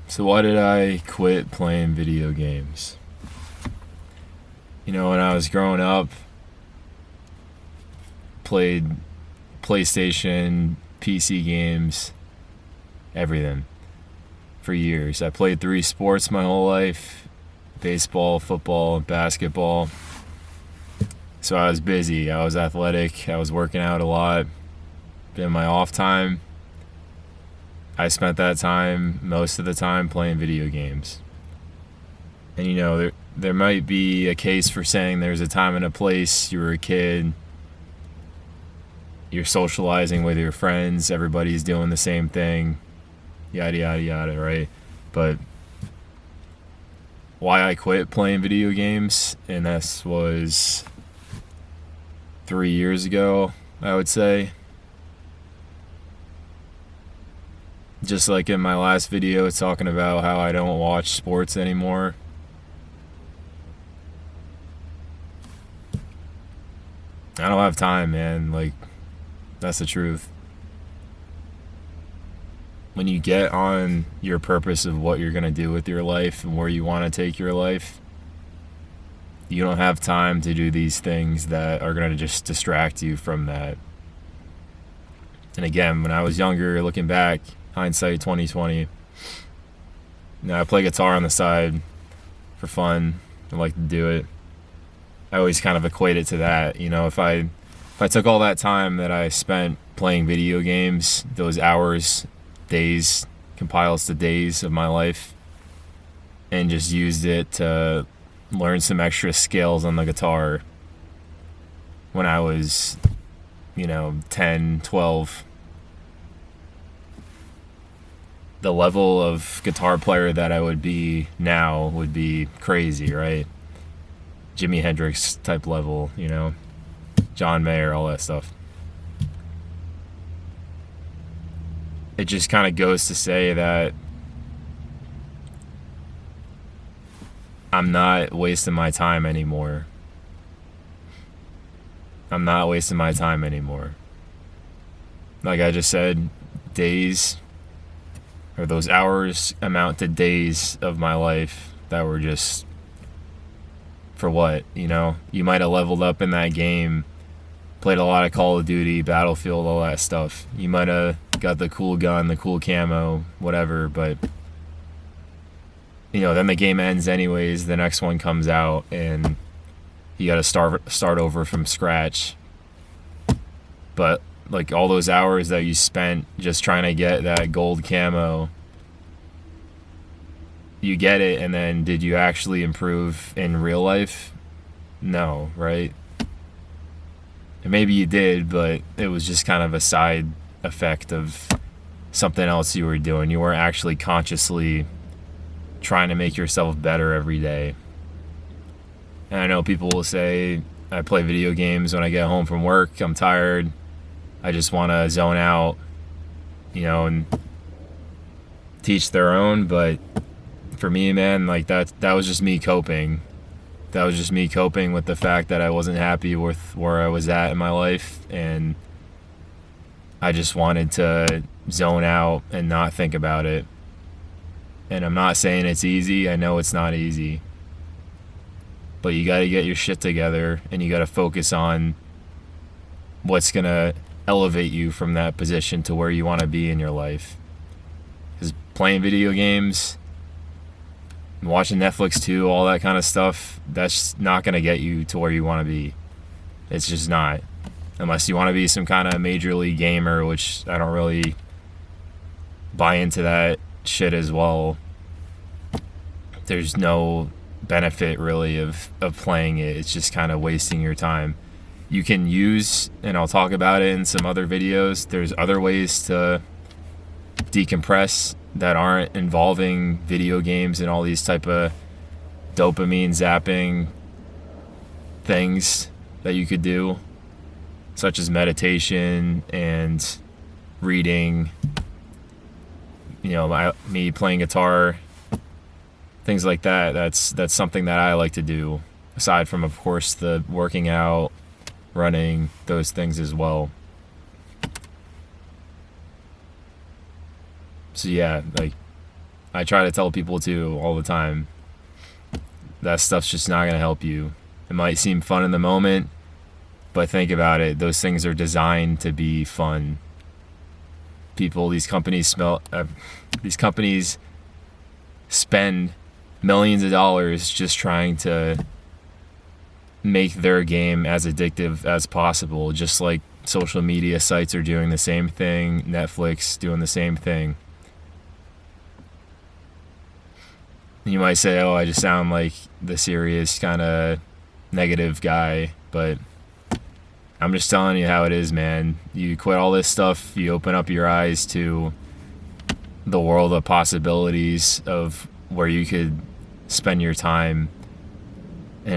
So why did I quit playing video games? When I was growing up, played PlayStation, PC games, everything for years. I played 3 sports my whole life: baseball, football, basketball. So I was busy. I was athletic. I was working out a lot. In my off time, I spent that time, most of the time, playing video games. And there might be a case for saying there's a time and a place. You were a kid, you're socializing with your friends, everybody's doing the same thing, yada yada yada, right? But why I quit playing video games, and this was 3 years ago, I would say. Just like in my last video talking about how I don't watch sports anymore. I don't have time, man. Like, that's the truth. When you get on your purpose of what you're going to do with your life and where you want to take your life, you don't have time to do these things that are going to just distract you from that. And again, when I was younger, looking back, hindsight 2020, I play guitar on the side for fun. I like to do it. I always kind of equate it to that. If I took all that time that I spent playing video games, those hours, days, compiles to days of my life, and just used it to learn some extra skills on the guitar when I was, 10, 12, the level of guitar player that I would be now would be crazy, right? Jimi Hendrix type level, John Mayer, all that stuff. It just kind of goes to say that I'm not wasting my time anymore. I'm not wasting my time anymore. Like I just said, days, or those hours amount to days of my life that were just, for what? You might have leveled up in that game, played a lot of Call of Duty, Battlefield, all that stuff. You might have got the cool gun, the cool camo, whatever, but then the game ends anyways. The next one comes out and you got to start over from scratch. But like all those hours that you spent just trying to get that gold camo, you get it, and then did you actually improve in real life? No, right? And maybe you did, but it was just kind of a side effect of something else you were doing. You weren't actually consciously trying to make yourself better every day. And I know people will say, I play video games when I get home from work, I'm tired, I just want to zone out, and teach their own. But for me, man, like that was just me coping. That was just me coping with the fact that I wasn't happy with where I was at in my life, and I just wanted to zone out and not think about it. And I'm not saying it's easy. I know it's not easy. But you got to get your shit together, and you got to focus on what's going to elevate you from that position to where you want to be in your life. Because playing video games, watching Netflix too, all that kind of stuff, that's not going to get you to where you want to be. It's just not. Unless you want to be some kind of major league gamer, which I don't really buy into that shit as well. There's no benefit really of playing it. It's just kind of wasting your time. You can use, and I'll talk about it in some other videos, there's other ways to decompress that aren't involving video games and all these type of dopamine zapping things that you could do, such as meditation and reading, me playing guitar, things like that. That's something that I like to do, aside from, of course, the working out, running, those things as well. So yeah, like I try to tell people too all the time. That stuff's just not going to help you. It might seem fun in the moment, but think about it. Those things are designed to be fun. These companies spend millions of dollars just trying to make their game as addictive as possible. Just like social media sites are doing the same thing, Netflix doing the same thing. You might say, oh, I just sound like the serious kind of negative guy, but I'm just telling you how it is, man. You quit all this stuff, you open up your eyes to the world of possibilities of where you could spend your time. And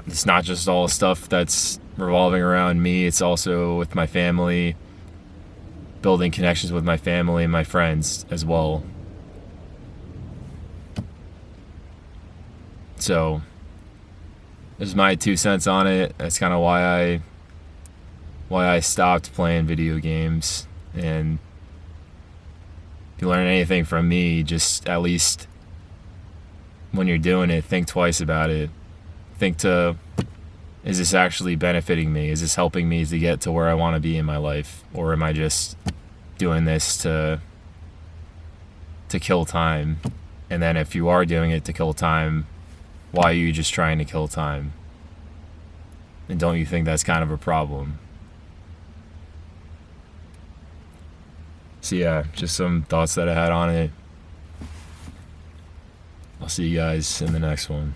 it's not just all stuff that's revolving around me, it's also with my family, building connections with my family and my friends as well. So, this is my 2 cents on it. That's kind of why I stopped playing video games. And if you learn anything from me, just at least when you're doing it, think twice about it. Is this actually benefiting me? Is this helping me to get to where I want to be in my life? Or am I just doing this to kill time? And then if you are doing it to kill time, why are you just trying to kill time? And don't you think that's kind of a problem? So yeah, just some thoughts that I had on it. I'll see you guys in the next one.